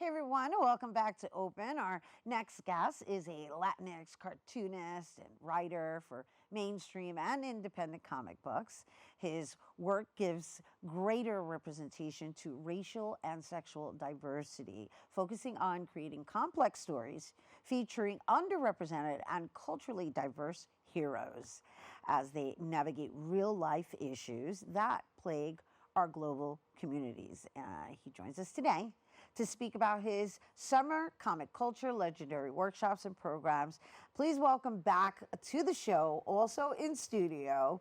Hey everyone, welcome back to Open. Our next guest is a Latinx cartoonist and writer for mainstream and independent comic books. His work gives greater representation to racial and sexual diversity, focusing on creating complex stories featuring underrepresented and culturally diverse heroes as they navigate real life issues that plague our global communities. He joins us today to speak about his summer comic culture legendary workshops and programs. Please welcome back to the show, also in studio,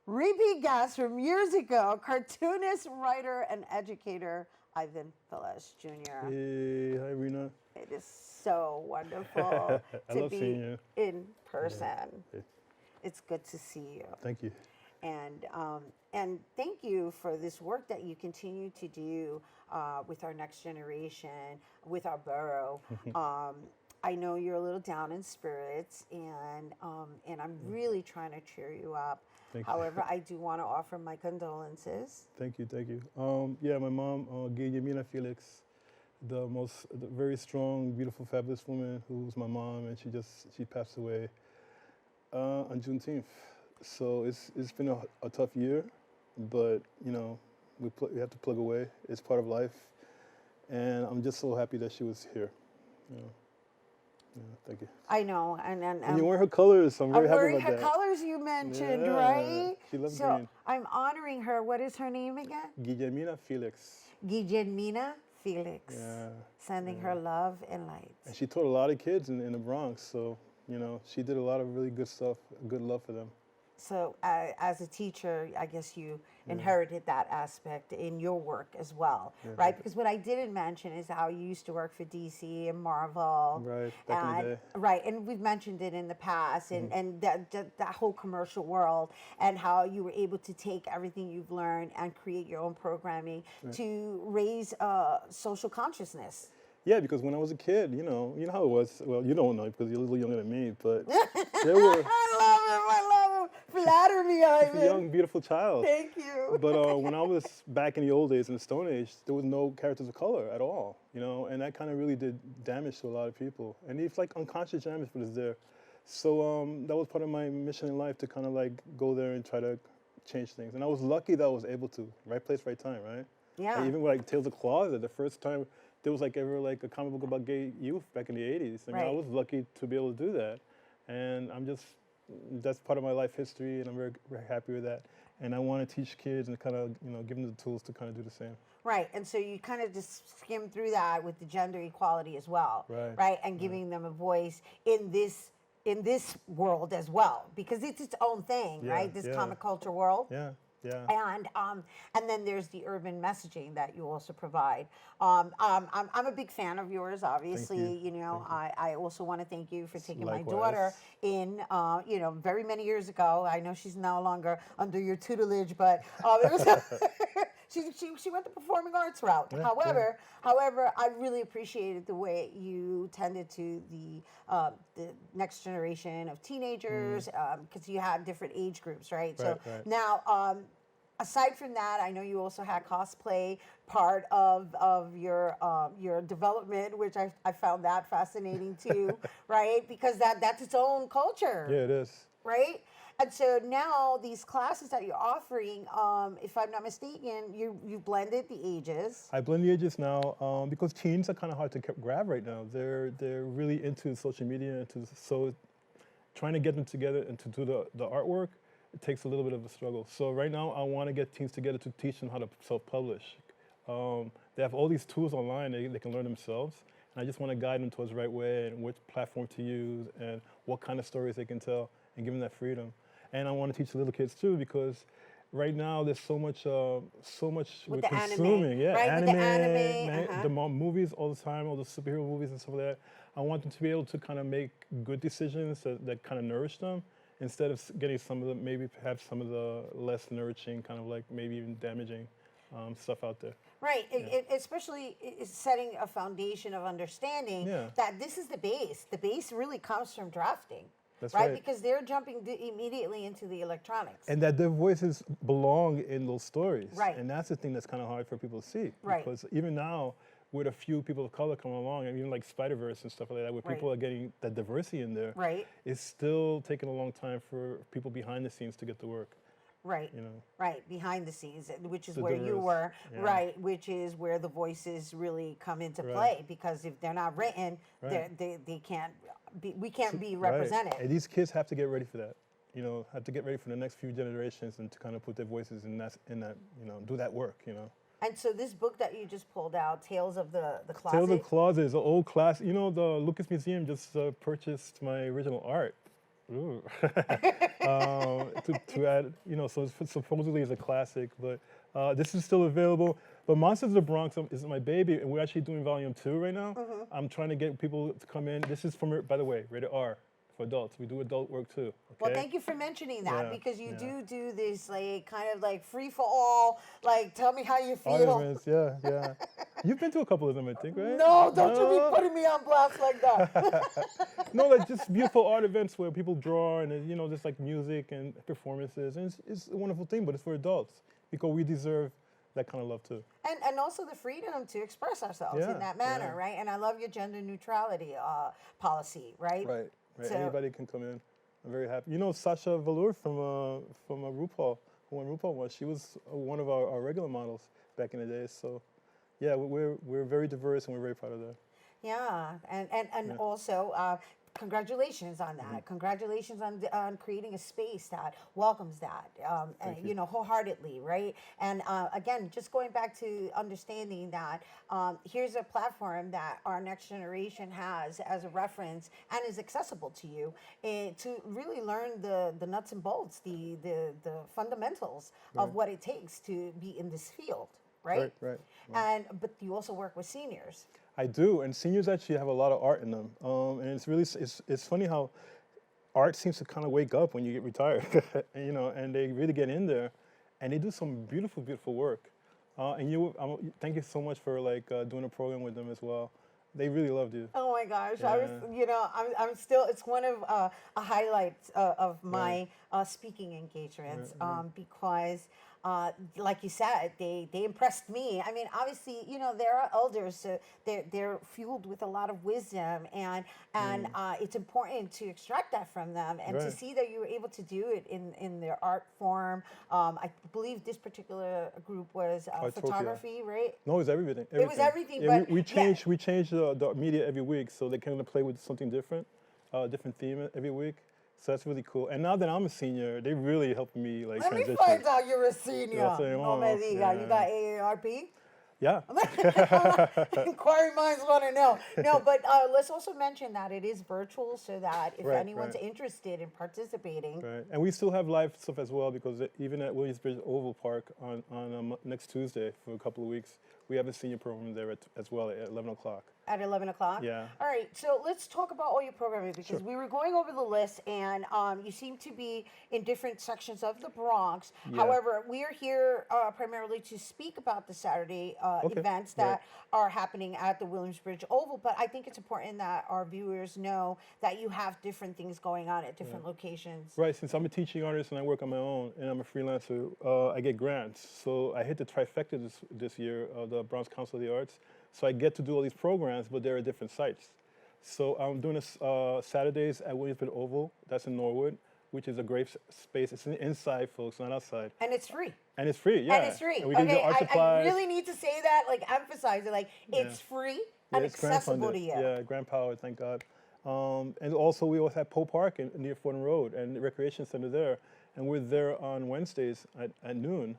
repeat guest from years ago, cartoonist, writer, and educator, Ivan Velez Jr. Hey, hi Rhina. It is so wonderful I to love seeing be you. in person. Yeah. It's good to see you. Thank you. And thank you for this work that you continue to do with our next generation, with our borough. I know you're a little down in spirits, and I'm really trying to cheer you up. Thank you. However, I do want to offer my condolences. Thank you, thank you. Yeah, my mom, Guillermina Felix, the very strong, beautiful, fabulous woman who was my mom, and she passed away on Juneteenth. So it's been a tough year, but you know we have to plug away. It's part of life, and I'm just so happy that she was here. You know. Yeah, thank you. I know, And you're wearing her colors, so I'm very I'm happy wearing about her that. colors you mentioned, Yeah, right? she loves so green. I'm honoring her. What is her name again? Guillermina Felix. Guillermina Felix. Yeah. Sending her love and light. And she taught a lot of kids in the Bronx, so you know she did a lot of really good stuff, good love for them. So as a teacher, I guess you inherited that aspect in your work as well, right? Because what I didn't mention is how you used to work for DC and Marvel. Right, back in the day. Right, and we've mentioned it in the past, and that whole commercial world, and how you were able to take everything you've learned and create your own programming to raise social consciousness. Yeah, because when I was a kid, you know how it was. Well, you don't know because you're a little younger than me, but there were I love him. Flatter me, Ivan. a young, beautiful child. Thank you. But when I was back in the old days, in the Stone Age, there was no characters of color at all, you know, and that kind of really did damage to a lot of people. And it's like unconscious damage, but it's there. So that was part of my mission in life to kind of like go there and try to change things. And I was lucky that I was able to. Right place, right time, right? Yeah. And even with like Tales of Closet, the first time there was like ever like a comic book about gay youth back in the 80s. I mean, I was lucky to be able to do that. And that's part of my life history, and I'm very, very happy with that. And I want to teach kids and kind of, give them the tools to kind of do the same. Right, and so you kind of just skim through that with the gender equality as well, right? And giving them a voice in this world as well, because it's its own thing, right? This comic culture world. Yeah. Yeah. And then there's the urban messaging that you also provide. I'm a big fan of yours, obviously. Thank you. I also want to thank you for taking Likewise. my daughter in, very many years ago. I know she's no longer under your tutelage, but it was she went the performing arts route. However, I really appreciated the way you tended to the next generation of teenagers, because you had different age groups, right? Right. Now, aside from that, I know you also had cosplay part of your development, which I found that fascinating too, right? Because that's its own culture. Yeah, it is. Right? And so now these classes that you're offering, if I'm not mistaken, you blended the ages. I blend the ages now because teens are kind of hard to grab right now. They're really into social media, so trying to get them together and to do the artwork, it takes a little bit of a struggle. So right now, I want to get teens together to teach them how to self-publish. They have all these tools online they can learn themselves, and I just want to guide them towards the right way and which platform to use and what kind of stories they can tell and give them that freedom. And I want to teach the little kids too, because right now there's so much we're consuming. Anime, right? The movies all the time, all the superhero movies and stuff like that. I want them to be able to kind of make good decisions that kind of nourish them, instead of getting some of the, maybe perhaps some of the less nourishing, kind of like maybe even damaging stuff out there. Right, especially setting a foundation of understanding that this is the base. The base really comes from drafting. That's right? Because they're jumping immediately into the electronics. And that their voices belong in those stories. Right. And that's the thing that's kind of hard for people to see. Right. Because even now, with a few people of color coming along, and even like Spider-Verse and stuff like that, where Right. people are getting that diversity in there, Right. it's still taking a long time for people behind the scenes to get to work. Right. You know, Right. Behind the scenes, which is the where you diverse. were, Yeah. right, which is where the voices really come into Right. play, because if they're not written, Right. they can't be, we can't be Right. represented. And these kids have to get ready for that. You know, have to get ready for the next few generations and to kind of put their voices in that, you know, do that work, you know. And so this book that you just pulled out, Tales of the Closet. Tales of the Closet is an old class. You know, the Lucas Museum just purchased my original art. Ooh. To add, you know, so it's supposedly it's a classic, but this is still available. But Monsters of the Bronx is my baby, and we're actually doing volume 2 right now. I'm trying to get people to come in. This is from, by the way, rated R for adults. We do adult work too. Okay? Well, thank you for mentioning that, Yeah, because you yeah. do this like kind of like free for all, like tell me how you Art feel. events, yeah, yeah. You've been to a couple of them, I think, right? No, don't you be putting me on blast like that. No, like just beautiful art events where people draw and you know, just like music and performances, and it's a wonderful thing. But it's for adults because we deserve that kind of love too. And also the freedom to express ourselves Yeah, in that manner, yeah. right? And I love your gender neutrality policy, right? Right, right. So- Anybody can come in. I'm very happy. You know, Sasha Velour from RuPaul, who won RuPaul once. She was one of our regular models back in the day. So, yeah, we're very diverse and we're very proud of that. Yeah, and also congratulations on that. Congratulations on creating a space that welcomes that, and, you know, wholeheartedly, right? And again, just going back to understanding that here's a platform that our next generation has as a reference and is accessible to you, to really learn the nuts and bolts, the fundamentals of what it takes to be in this field, right? Right. But you also work with seniors. I do, and seniors actually have a lot of art in them, and it's really it's funny how art seems to kind of wake up when you get retired, and, you know, and they really get in there, and they do some beautiful work, and thank you so much for like doing a program with them as well. They really loved you. Oh my gosh! Yeah. I was, you know, I'm still. It's one of a highlight of my speaking engagements, because, like you said, they impressed me. I mean, obviously, you know, there are elders, so they're fueled with a lot of wisdom, and it's important to extract that from them, and to Right. see that you were able to do it in their art form. I believe this particular group was Artopia. photography, right? No, it's everything. It was everything, Yeah, but we yeah. change the media every week, so they kind of play with something different, different theme every week. So that's really cool. And now that I'm a senior, they really helped me like Let me transition. find out you're a senior. Yeah, so, No me diga. yeah. You got AARP? Yeah. Inquiry minds want to know. No, but let's also mention that it is virtual, so that if Right, anyone's right. interested in participating, Right, and we still have live stuff as well, because even at Williamsbridge Oval Park on next Tuesday for a couple of weeks, we have a senior program there as well at 11 o'clock. at 11 o'clock? Yeah. All right, so let's talk about all your programming, because we were going over the list, and you seem to be in different sections of the Bronx. Yeah. However, we are here primarily to speak about the Saturday Okay, events right. that are happening at the Williamsbridge Oval, but I think it's important that our viewers know that you have different things going on at different locations. Right, since I'm a teaching artist and I work on my own and I'm a freelancer, I get grants. So I hit the trifecta this year of the Bronx Council of the Arts. So I get to do all these programs, but they're at different sites. So I'm doing this Saturdays at Williamsburg Oval. That's in Norwood, which is a great space. It's inside, folks, not outside. And it's free. And it's free, yeah. And it's free. And we can Okay, get art I supplies. really need to say that, like emphasize it, like it's free and it's grant accessible to funded. you. Yeah, grant powered, thank God. And also we also have Poe Park near Fordham Road and the recreation center there. And we're there on Wednesdays at noon.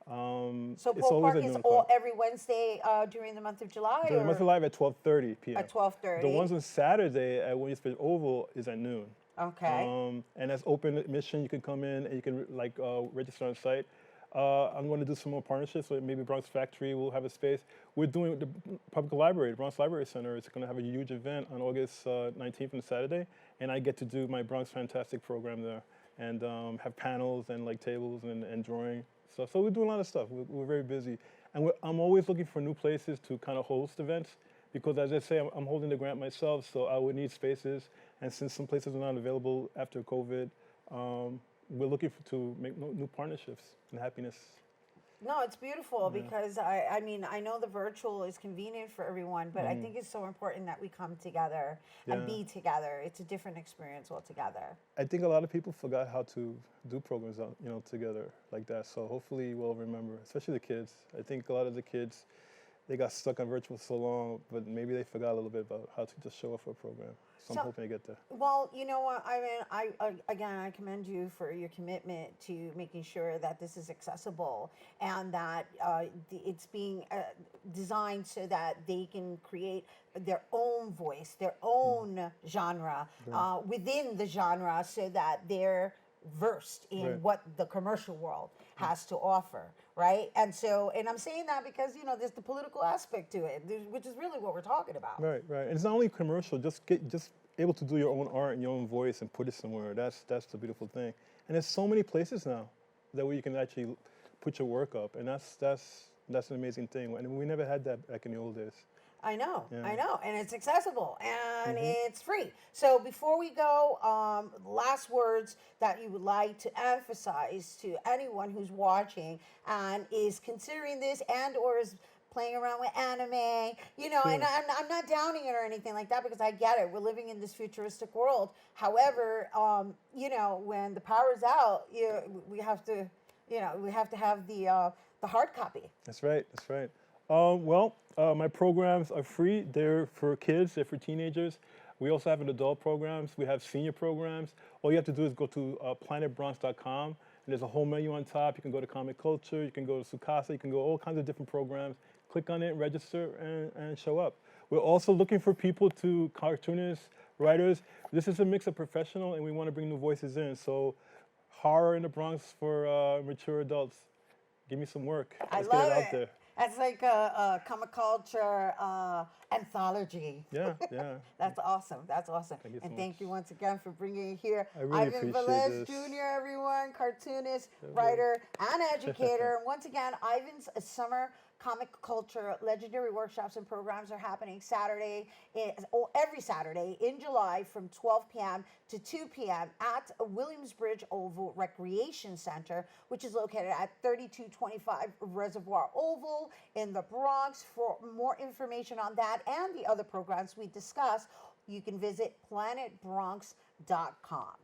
So it's Poe always Park at is noon all o'clock. every Wednesday during the month of July? The month or live at 12:30 p.m. at 12:30? The ones on Saturday at Williamsburg Oval is at noon. Okay. And that's open admission. You can come in and you can like register on site. I'm going to do some more partnerships with maybe Bronx Factory will have a space. We're doing the public library, the Bronx Library Center. It's going to have a huge event on August 19th on Saturday, and I get to do my Bronx Fantastic program there and have panels and like tables and drawing stuff. So we're doing a lot of stuff. We're very busy, and I'm always looking for new places to kind of host events because, as I say, I'm holding the grant myself, so I would need spaces. And since some places are not available after COVID, we're looking to make new partnerships and happiness. No, it's beautiful because I mean, I know the virtual is convenient for everyone, but I think it's so important that we come together and Yeah. be together. It's a different experience altogether. I think a lot of people forgot how to do programs, together like that. So hopefully we'll remember, especially the kids. I think a lot of the kids, they got stuck on virtual so long, but maybe they forgot a little bit about how to just show up for a program. So I'm So, hoping to get there. well, you know what? I mean, again, I commend you for your commitment to making sure that this is accessible and that it's being designed so that they can create their own voice, their own genre within the genre, so that they're versed in Right. what the commercial world has to offer, right? And so, and I'm saying that because there's the political aspect to it, which is really what we're talking about. Right, right. And it's not only commercial, just able to do your own art and your own voice and put it somewhere. That's the beautiful thing. And there's so many places now that where you can actually put your work up, and that's an amazing thing. And we never had that back in the old days. I know, Yeah. I know, and it's accessible and it's free. So before we go, last words that you would like to emphasize to anyone who's watching and is considering this and or is playing around with anime, and I'm not downing it or anything like that because I get it. We're living in this futuristic world. However, when the power's out, we have to, we have to have the hard copy. That's right. That's right. My programs are free. They're for kids. They're for teenagers. We also have an adult programs. We have senior programs. All you have to do is go to planetbronx.com, and there's a whole menu on top. You can go to Comic Culture. You can go to Sukasa. You can go all kinds of different programs. Click on it, register, and show up. We're also looking for people cartoonists, writers. This is a mix of professional, and we want to bring new voices in. So, horror in the Bronx for mature adults. Give me some work. Let's I love get it it. out there. That's like a comic culture anthology. Yeah, yeah. That's awesome. That's awesome. Thank you so And thank you much. once again for bringing it here. I really Ivan appreciate Velez this. Jr., everyone, cartoonist, writer, and educator. And once again, Ivan's summer comic culture legendary workshops and programs are happening every Saturday in July from 12 p.m. to 2 p.m. at Williamsbridge Oval Recreation Center, which is located at 3225 Reservoir Oval in the Bronx. For more information on that and the other programs we discuss, you can visit planetbronx.com.